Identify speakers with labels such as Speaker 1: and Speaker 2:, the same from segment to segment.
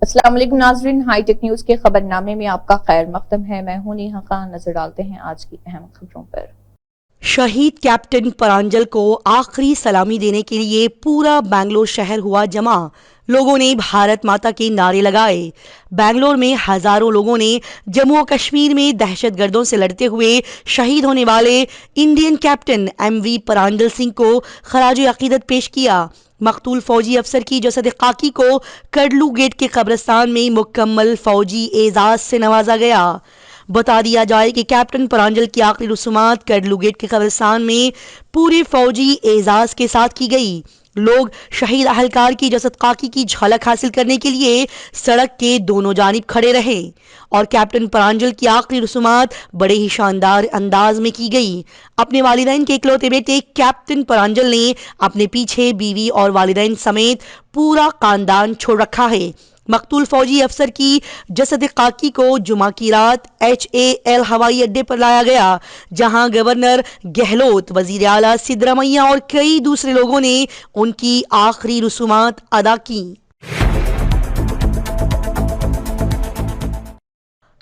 Speaker 1: السلام علیکم ناظرین، ہائی ٹیک نیوز کے خبر نامے میں آپ کا خیر مقدم ہے۔ میں ہوں نیہا خان۔ نظر ڈالتے ہیں آج کی اہم خبروں پر۔
Speaker 2: شہید کیپٹن پرانجل کو آخری سلامی دینے کے لیے پورا بنگلور شہر ہوا جمع۔ لوگوں نے بھارت ماتا کے نعرے لگائے۔ بنگلور میں ہزاروں لوگوں نے جموں و کشمیر میں دہشت گردوں سے لڑتے ہوئے شہید ہونے والے انڈین کیپٹن ایم وی پرانجل سنگھ کو خراج عقیدت پیش کیا۔ مقتول فوجی افسر کی جسد خاکی کو کڈلو گیٹ کے قبرستان میں مکمل فوجی اعزاز سے نوازا گیا۔ بتا دیا جائے کہ کیپٹن پرانجل کی آخری رسومات کڈلو گیٹ کے قبرستان میں پورے فوجی اعزاز کے ساتھ کی گئی۔ لوگ شہید اہلکار کی جسد خاکی کی جھلک حاصل کرنے کے لیے سڑک کے دونوں جانب کھڑے رہے اور کیپٹن پرانجل کی آخری رسومات بڑے ہی شاندار انداز میں کی گئی۔ اپنے والدین کے اکلوتے بیٹے کیپٹن پرانجل نے اپنے پیچھے بیوی اور والدین سمیت پورا خاندان چھوڑ رکھا ہے۔ مقتول فوجی افسر کی جسد خاکی کو جمعہ کی رات HAL ہوائی اڈے پر لایا گیا، جہاں گورنر گہلوت، وزیر اعلیٰ سدرامیا اور کئی دوسرے لوگوں نے ان کی آخری رسومات ادا کی۔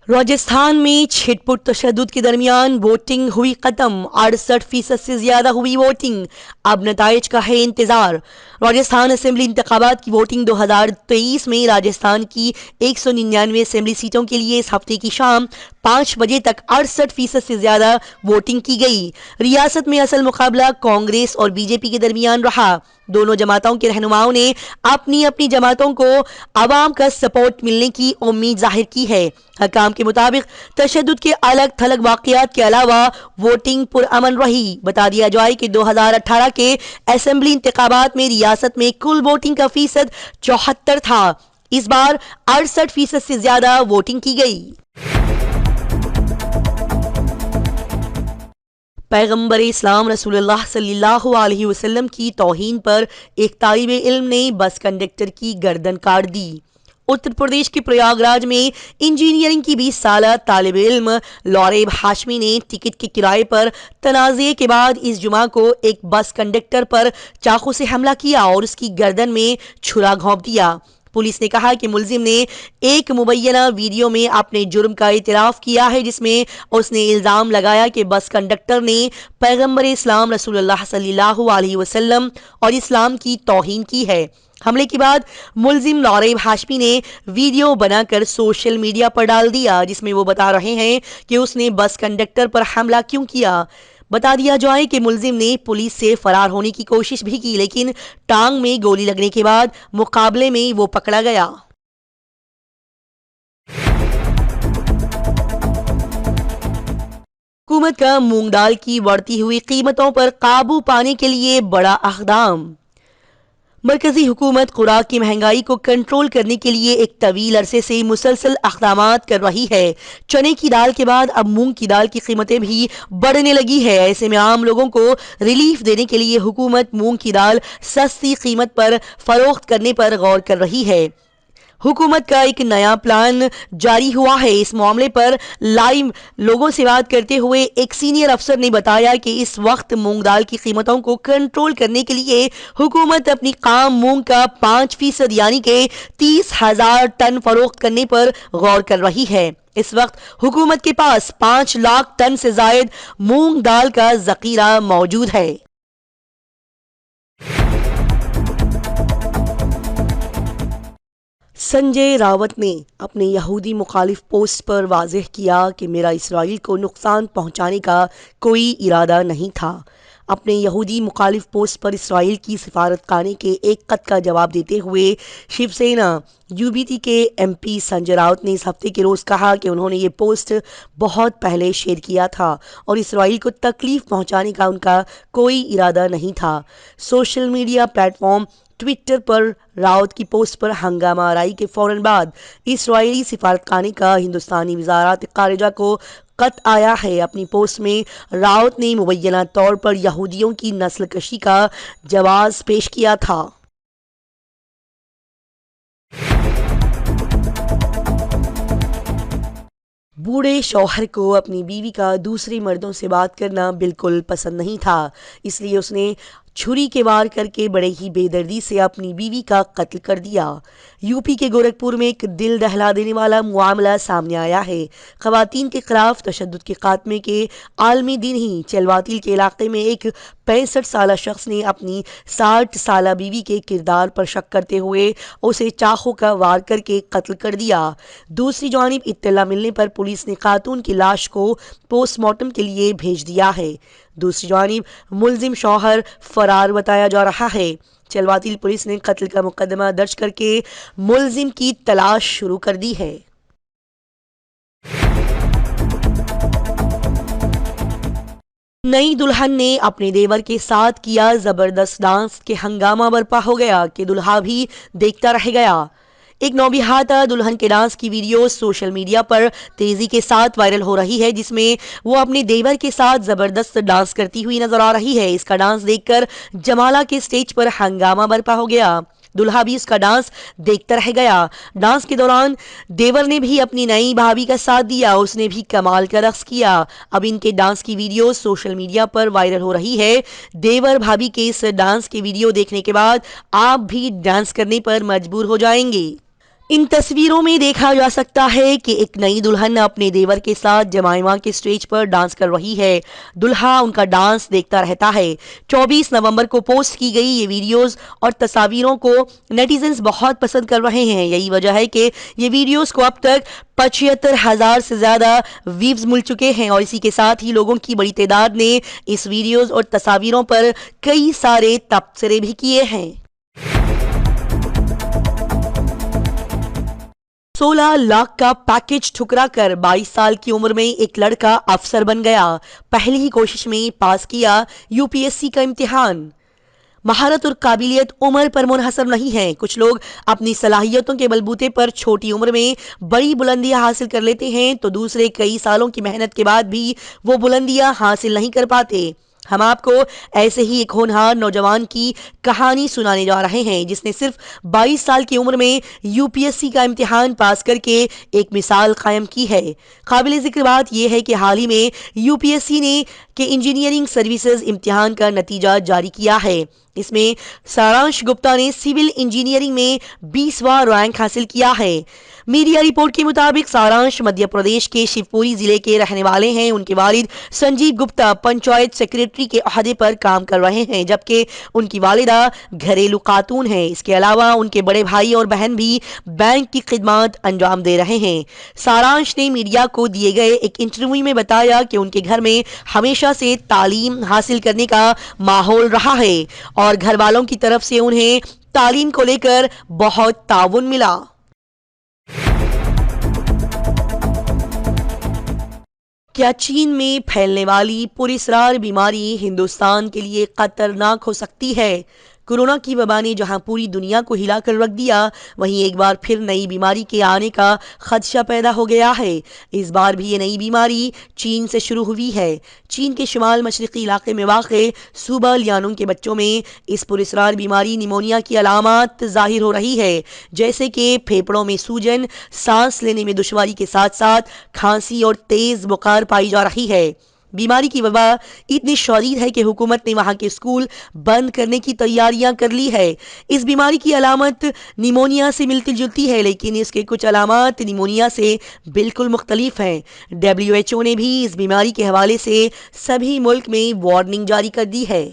Speaker 2: راجستھان میں چھٹ پٹ تشدد کے درمیان ووٹنگ ہوئی ختم۔ 68% سے زیادہ ہوئی ووٹنگ۔ اب نتائج کا ہے انتظار۔ راجستھان اسمبلی انتخابات کی ووٹنگ 2023 میں راجستھان کی 199 اسمبلی سیٹوں کے لیے اس ہفتے کی شام 5 بجے تک 68% سے زیادہ ووٹنگ کی گئی۔ ریاست میں اصل مقابلہ کانگریس اور BJP کے درمیان رہا۔ دونوں جماعتوں کے رہنماؤں نے اپنی اپنی جماعتوں کو عوام کا سپورٹ ملنے کی امید ظاہر کی ہے۔ حکام کے مطابق تشدد کے الگ تھلگ واقعات کے علاوہ ووٹنگ پرامن رہی۔ بتا دیا جائے کہ 2018 کے اسمبلی انتخابات میں ریاست میں کل ووٹنگ کا فیصد 74 تھا۔ اس بار 68% سے زیادہ ووٹنگ کی گئی۔ پیغمبر اسلام رسول اللہ صلی اللہ علیہ وسلم کی توہین پر ایک طالب علم نے بس کنڈکٹر کی گردن کاٹ دی۔ اتر پردیش کے پریاگ راج میں انجینئرنگ کی 20 سالہ طالب علم لاریب ہاشمی نے ٹکٹ کے کرائے پر تنازع کے بعد اس جمعہ کو ایک بس کنڈکٹر پر چاقو سے حملہ کیا اور اس کی گردن میں چھرا گھونپ دیا۔ پولیس نے کہا کہ ملزم نے ایک مبینہ ویڈیو میں اپنے جرم کا اعتراف کیا ہے، جس میں اس نے الزام لگایا کہ بس کنڈکٹر نے پیغمبر اسلام رسول اللہ صلی اللہ علیہ وسلم اور اسلام کی توہین کی ہے۔ حملے کے بعد ملزم لاریب ہاشمی نے ویڈیو بنا کر سوشل میڈیا پر ڈال دیا، جس میں وہ بتا رہے ہیں کہ اس نے بس کنڈکٹر پر حملہ کیوں کیا۔ بتا دیا جائے کہ ملزم نے پولیس سے فرار ہونے کی کوشش بھی کی، لیکن ٹانگ میں گولی لگنے کے بعد مقابلے میں وہ پکڑا گیا۔ حکومت کا مونگ دال کی بڑھتی ہوئی قیمتوں پر قابو پانے کے لیے بڑا اقدام۔ مرکزی حکومت خوراک کی مہنگائی کو کنٹرول کرنے کے لیے ایک طویل عرصے سے مسلسل اقدامات کر رہی ہے۔ چنے کی دال کے بعد اب مونگ کی دال کی قیمتیں بھی بڑھنے لگی ہے۔ ایسے میں عام لوگوں کو ریلیف دینے کے لیے حکومت مونگ کی دال سستی قیمت پر فروخت کرنے پر غور کر رہی ہے۔ حکومت کا ایک نیا پلان جاری ہوا ہے۔ اس معاملے پر لائیو لوگوں سے بات کرتے ہوئے ایک سینئر افسر نے بتایا کہ اس وقت مونگ دال کی قیمتوں کو کنٹرول کرنے کے لیے حکومت اپنی خام مونگ کا 5% یعنی کہ 30,000 ٹن فروخت کرنے پر غور کر رہی ہے۔ اس وقت حکومت کے پاس 5 لاکھ ٹن سے زائد مونگ دال کا ذخیرہ موجود ہے۔ سنجے راوت نے اپنے یہودی مخالف پوسٹ پر واضح کیا کہ میرا اسرائیل کو نقصان پہنچانے کا کوئی ارادہ نہیں تھا۔ اپنے یہودی مخالف پوسٹ پر اسرائیل کی سفارت خانے کے ایک خط کا جواب دیتے ہوئے شیو سینا UBT کے MP سنجے راوت نے اس ہفتے کے روز کہا کہ انہوں نے یہ پوسٹ بہت پہلے شیئر کیا تھا اور اسرائیل کو تکلیف پہنچانے کا ان کا کوئی ارادہ نہیں تھا۔ Social media platform Twitter پر راوت کی پوسٹ پر ہنگامہ آرائی کے فوراً بعد اسرائیلی سفارت خانے کا ہندوستانی وزارت خارجہ کو خط آیا ہے۔ اپنی پوسٹ میں راوت نے مبینہ طور پر یہودیوں کی نسل کشی کا جواز پیش کیا تھا۔ بوڑھے شوہر کو اپنی بیوی کا دوسرے مردوں سے بات کرنا بالکل پسند نہیں تھا، اس لیے اس نے چھری کے وار کر کے بڑے ہی بے دردی سے اپنی بیوی کا قتل کر دیا۔ یوپی کے گورکھپور میں ایک دل دہلا دینے والا معاملہ سامنے آیا ہے۔ خواتین کے خلاف تشدد کے خاتمے کے عالمی دن ہی چلواتل کے علاقے میں ایک 65 سالہ شخص نے اپنی 60 سالہ بیوی کے کردار پر شک کرتے ہوئے اسے چاقو کا وار کر کے قتل کر دیا۔ دوسری جانب اطلاع ملنے پر پولیس نے خاتون کی لاش کو پوسٹ مارٹم کے لیے بھیج دیا ہے۔ دوسری جانب ملزم شوہر فرار بتایا جا رہا ہے۔ چلواتل پولیس نے قتل کا مقدمہ درج کر کے ملزم کی تلاش شروع کر دی ہے۔ نئی دلہن نے اپنے دیور کے ساتھ کیا زبردست ڈانس کے ہنگامہ برپا ہو گیا کہ دلہا بھی دیکھتا رہ گیا۔ ایک نوبہاتا دلہن کے ڈانس کی ویڈیو سوشل میڈیا پر تیزی کے ساتھ وائرل ہو رہی ہے، جس میں وہ اپنے دیور کے ساتھ زبردست ڈانس کرتی ہوئی نظر آ رہی ہے۔ اس کا ڈانس دیکھ کر جمالہ کے سٹیج پر ہنگامہ برپا ہو گیا۔ دلہا بھی اس کا ڈانس دیکھتا رہ گیا۔ ڈانس کے دوران دیور نے بھی اپنی نئی بھابھی کا ساتھ دیا، اس نے بھی کمال کا رقص کیا۔ اب ان کے ڈانس کی ویڈیو سوشل میڈیا پر وائرل ہو رہی ہے۔ دیور بھابھی کے اس ڈانس کی ویڈیو دیکھنے کے بعد آپ بھی ڈانس کرنے پر مجبور ہو جائیں گے۔ ان تصویروں میں دیکھا جا سکتا ہے کہ ایک نئی دلہن اپنے دیور کے ساتھ جمائما کے سٹیج پر ڈانس کر رہی ہے۔ دلہا ان کا ڈانس دیکھتا رہتا ہے۔ 24 نومبر کو پوسٹ کی گئی یہ ویڈیوز اور تصاویروں کو نیٹیزنز بہت پسند کر رہے ہیں۔ یہی وجہ ہے کہ یہ ویڈیوز کو اب تک 75,000 سے زیادہ ویوز مل چکے ہیں، اور اسی کے ساتھ ہی لوگوں کی بڑی تعداد نے اس ویڈیوز اور تصاویروں پر کئی سارے تبصرے بھی کیے ہیں۔ 16 لاکھ کا پیکج ٹھکرا کر 22 سال کی عمر میں ایک لڑکا افسر بن گیا۔ پہلی ہی کوشش میں پاس کیا UPSC کا امتحان۔ مہارت اور قابلیت عمر پر منحصر نہیں ہے۔ کچھ لوگ اپنی صلاحیتوں کے بلبوتے پر چھوٹی عمر میں بڑی بلندیاں حاصل کر لیتے ہیں، تو دوسرے کئی سالوں کی محنت کے بعد بھی وہ بلندیاں حاصل نہیں کر پاتے۔ ہم آپ کو ایسے ہی ایک ہونہار نوجوان کی کہانی سنانے جا رہے ہیں، جس نے صرف 22 سال کی عمر میں UPSC کا امتحان پاس کر کے ایک مثال قائم کی ہے۔ قابل ذکر بات یہ ہے کہ حال ہی میں UPSC نے انجینئرنگ سروسز امتحان کا نتیجہ جاری کیا ہے۔ اس میں سارانش گپتا نے سول انجینئرنگ میں 20واں رینک حاصل کیا ہے۔ میڈیا رپورٹ کے مطابق سارانش مدھیہ پردیش کے شیو پوری ضلع کے رہنے والے ہیں۔ ان کے والد سنجیو گپتا پنچایت سیکریٹری کے عہدے پر کام کر رہے ہیں، جبکہ ان کی والدہ گھریلو خاتون ہیں۔ اس کے علاوہ ان کے بڑے بھائی اور بہن بھی بینک کی خدمات انجام دے رہے ہیں۔ سارانش نے میڈیا کو دیے گئے ایک انٹرویو میں بتایا کہ ان کے گھر میں ہمیشہ سے تعلیم حاصل کرنے کا ماحول رہا ہے، اور گھر والوں کی طرف سے انہیں تعلیم کو لے کر بہت تعاون ملا۔ کیا چین میں پھیلنے والی پراسرار بیماری ہندوستان کے لیے خطرناک ہو سکتی ہے؟ کورونا کی وبا نے جہاں پوری دنیا کو ہلا کر رکھ دیا، وہیں ایک بار پھر نئی بیماری کے آنے کا خدشہ پیدا ہو گیا ہے۔ اس بار بھی یہ نئی بیماری چین سے شروع ہوئی ہے۔ چین کے شمال مشرقی علاقے میں واقع صوبہ لیانونگ کے بچوں میں اس پراسرار بیماری نیمونیا کی علامات ظاہر ہو رہی ہے، جیسے کہ پھیپھڑوں میں سوجن، سانس لینے میں دشواری کے ساتھ ساتھ کھانسی اور تیز بخار پائی جا رہی ہے۔ بیماری کی وبا اتنی شدید ہے کہ حکومت نے وہاں کے اسکول بند کرنے کی تیاریاں کر لی ہے۔ اس بیماری کی علامت نیمونیا سے ملتی جلتی ہے، لیکن اس کے کچھ علامات نیمونیا سے بالکل مختلف ہیں۔ WHO نے بھی اس بیماری کے حوالے سے سبھی ملک میں وارننگ جاری کر دی ہے۔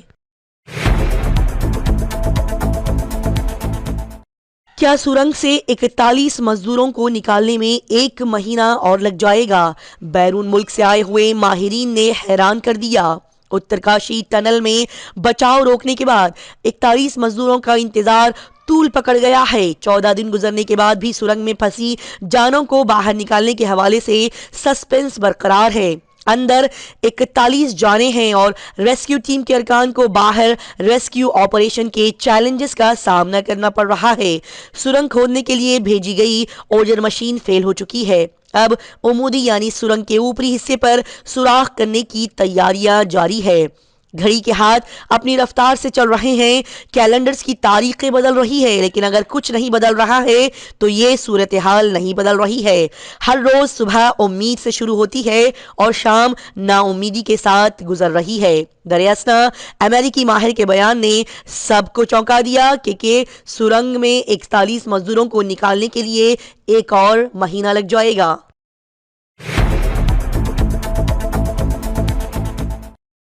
Speaker 2: کیا سرنگ سے 41 مزدوروں کو نکالنے میں 1 مہینہ اور لگ جائے گا؟ بیرون ملک سے آئے ہوئے ماہرین نے حیران کر دیا۔ اترکاشی ٹنل میں بچاؤ روکنے کے بعد 41 مزدوروں کا انتظار طول پکڑ گیا ہے۔ 14 دن گزرنے کے بعد بھی سرنگ میں پھنسی جانوں کو باہر نکالنے کے حوالے سے سسپنس برقرار ہے۔ اندر 41 جانیں ہیں، اور ریسکیو ٹیم کے ارکان کو باہر ریسکیو آپریشن کے چیلنجز کا سامنا کرنا پڑ رہا ہے۔ سرنگ کھودنے کے لیے بھیجی گئی اوجر مشین فیل ہو چکی ہے۔ اب عمودی یعنی سرنگ کے اوپری حصے پر سوراخ کرنے کی تیاریاں جاری ہے۔ گھڑی کے ہاتھ اپنی رفتار سے چل رہے ہیں، کیلنڈرز کی تاریخیں بدل رہی ہے، لیکن اگر کچھ نہیں بدل رہا ہے تو یہ صورتحال نہیں بدل رہی ہے۔ ہر روز صبح امید سے شروع ہوتی ہے اور شام نا امیدی کے ساتھ گزر رہی ہے۔ دریاسنا امریکی ماہر کے بیان نے سب کو چونکا دیا کہ سرنگ میں 41 مزدوروں کو نکالنے کے لیے ایک اور مہینہ لگ جائے گا۔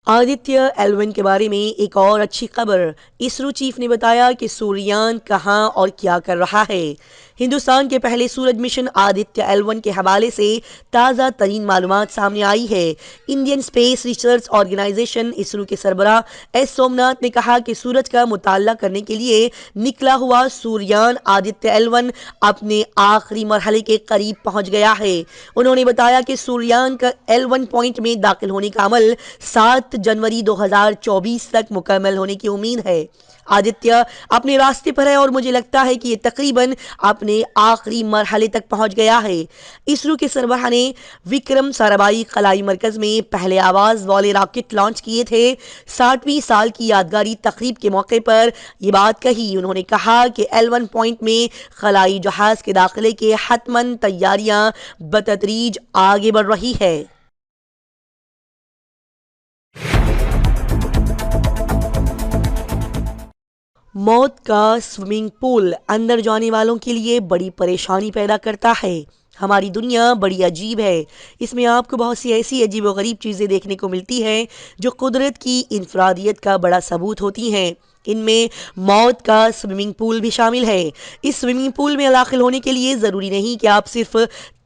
Speaker 2: آدتیہ ایل1 کے بارے میں ایک اور اچھی خبر۔ اسرو چیف نے بتایا کہ سوریان کہاں اور کیا کر رہا ہے۔ ہندوستان کے پہلے سورج مشن آدتیہ ایل1 کے حوالے سے تازہ ترین معلومات سامنے آئی ہے۔ Indian space research organisation ISRO کے سربراہ ایس سومناتھ نے کہا کہ سورج کا مطالعہ کرنے کے لیے نکلا ہوا سوریان آدتیہ ایل1 اپنے آخری مرحلے کے قریب پہنچ گیا ہے۔ انہوں نے بتایا کہ سوریان کا ایل1 پوائنٹ میں داخل ہونے کا عمل 7 جنوری 2024 تک مکمل ہونے کی امید ہے۔ آدتیہ اپنے راستے پر ہے اور مجھے لگتا ہے کہ یہ تقریباً اپنے آخری مرحلے تک پہنچ گیا ہے۔ اسرو کے سربراہ نے وکرم سارابھائی خلائی مرکز میں پہلے آواز والے راکٹ لانچ کیے تھے۔ 60ویں سال کی یادگاری تقریب کے موقع پر یہ بات کہی۔ انہوں نے کہا کہ ایل1 پوائنٹ میں خلائی جہاز کے داخلے کے حتماً تیاریاں بتدریج آگے بڑھ رہی ہے۔ موت کا سوئمنگ پول اندر جانے والوں کے لیے بڑی پریشانی پیدا کرتا ہے۔ ہماری دنیا بڑی عجیب ہے۔ اس میں آپ کو بہت سی ایسی عجیب و غریب چیزیں دیکھنے کو ملتی ہیں جو قدرت کی انفرادیت کا بڑا ثبوت ہوتی ہیں۔ ان میں موت کا سوئمنگ پول بھی شامل ہے۔ اس سوئمنگ پول میں داخل ہونے کے لیے ضروری نہیں کہ آپ صرف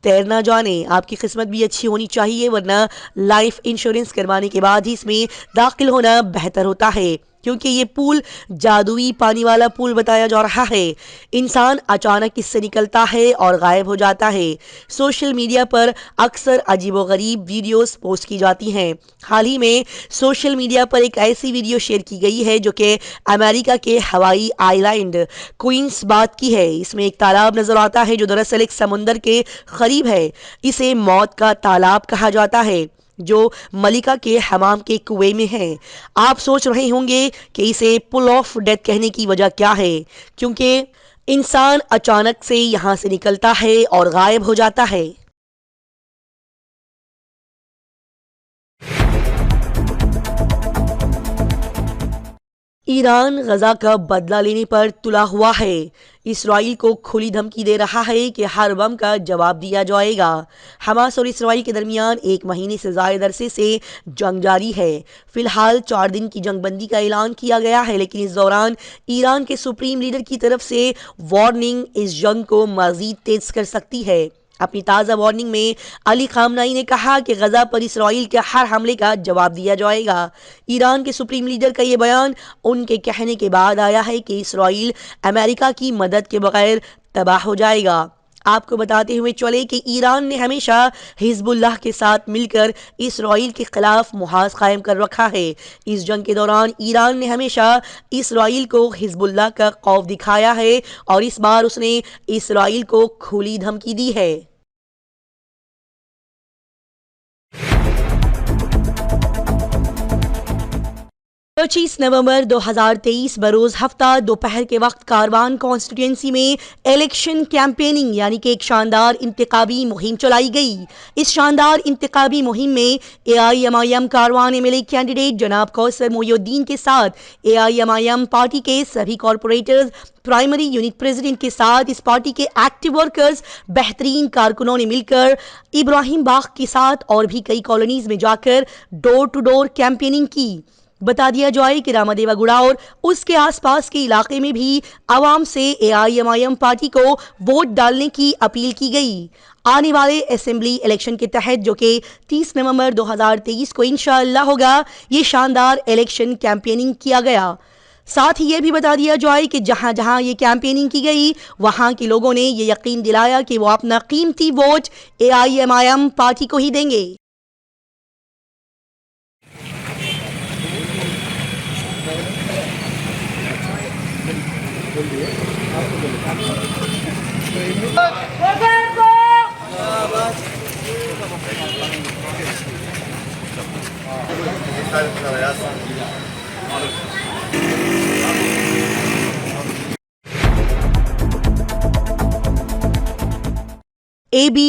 Speaker 2: تیرنا جانیں، آپ کی قسمت بھی اچھی ہونی چاہیے، ورنہ لائف انشورنس کروانے کے بعد ہی اس میں داخل ہونا بہتر ہوتا ہے، کیونکہ یہ پول جادوئی پانی والا پول بتایا جا رہا ہے۔ انسان اچانک اس سے نکلتا ہے اور غائب ہو جاتا ہے۔ سوشل میڈیا پر اکثر عجیب و غریب ویڈیوز پوسٹ کی جاتی ہیں۔ حال ہی میں سوشل میڈیا پر ایک ایسی ویڈیو شیئر کی گئی ہے جو کہ امریکہ کے ہوائی آئی لینڈ کوئنس بات کی ہے۔ اس میں ایک تالاب نظر آتا ہے جو دراصل ایک سمندر کے قریب ہے۔ اسے موت کا تالاب کہا جاتا ہے جو ملیکا کے حمام کے کنویں میں ہے۔ آپ سوچ رہے ہوں گے کہ اسے پول آف ڈیتھ کہنے کی وجہ کیا ہے، کیونکہ انسان اچانک سے یہاں سے نکلتا ہے اور غائب ہو جاتا ہے۔ ایران غزہ کا بدلہ لینے پر تلا ہوا ہے۔ اسرائیل کو کھلی دھمکی دے رہا ہے کہ ہر بم کا جواب دیا جائے گا۔ حماس اور اسرائیل کے درمیان 1 مہینے سے زائد عرصے سے جنگ جاری ہے۔ فی الحال 4 دن کی جنگ بندی کا اعلان کیا گیا ہے، لیکن اس دوران ایران کے سپریم لیڈر کی طرف سے وارننگ اس جنگ کو مزید تیز کر سکتی ہے۔ اپنی تازہ وارننگ میں علی خامنائی نے کہا کہ غزہ پر اسرائیل کے ہر حملے کا جواب دیا جائے گا۔ ایران کے سپریم لیڈر کا یہ بیان ان کے کہنے کے بعد آیا ہے کہ اسرائیل امریکہ کی مدد کے بغیر تباہ ہو جائے گا۔ آپ کو بتاتے ہوئے چلے کہ ایران نے ہمیشہ حزب اللہ کے ساتھ مل کر اسرائیل کے خلاف محاذ قائم کر رکھا ہے۔ اس جنگ کے دوران ایران نے ہمیشہ اسرائیل کو حزب اللہ کا خوف دکھایا ہے اور اس بار اس نے اسرائیل کو کھلی دھمکی دی ہے۔ 25 نومبر 2023 بروز ہفتہ دوپہر کے وقت کاروان کانسٹیٹوئنسی میں الیکشن کیمپیننگ یعنی کہ ایک شاندار انتخابی مہم چلائی گئی۔ اس شاندار انتخابی مہم میں AIMIM کاروان MLA کینڈیڈیٹ جناب کوثر محی الدین کے ساتھ AIMIM پارٹی کے سبھی کارپوریٹرز، پرائمری یونٹ پریزیڈنٹ کے ساتھ اس پارٹی کے ایکٹیو ورکرز، بہترین کارکنوں نے مل کر ابراہیم باغ کے ساتھ اور بھی کئی کالونیز میں جا کر ڈور ٹو ڈور کیمپیننگ کی۔ بتا دیا جائے کہ رامادیوا گوڑا اور اس کے آس پاس کے علاقے میں بھی عوام سے AIMIM پارٹی کو ووٹ ڈالنے کی اپیل کی گئی۔ آنے والے اسمبلی الیکشن کے تحت جو کہ 30 نومبر 2023 کو انشاءاللہ ہوگا، یہ شاندار الیکشن کیمپیننگ کیا گیا۔ ساتھ ہی یہ بھی بتا دیا جائے کہ جہاں جہاں یہ کیمپیننگ کی گئی وہاں کے لوگوں نے یہ یقین دلایا کہ وہ اپنا قیمتی ووٹ AIMIM پارٹی کو ہی دیں گے۔ AB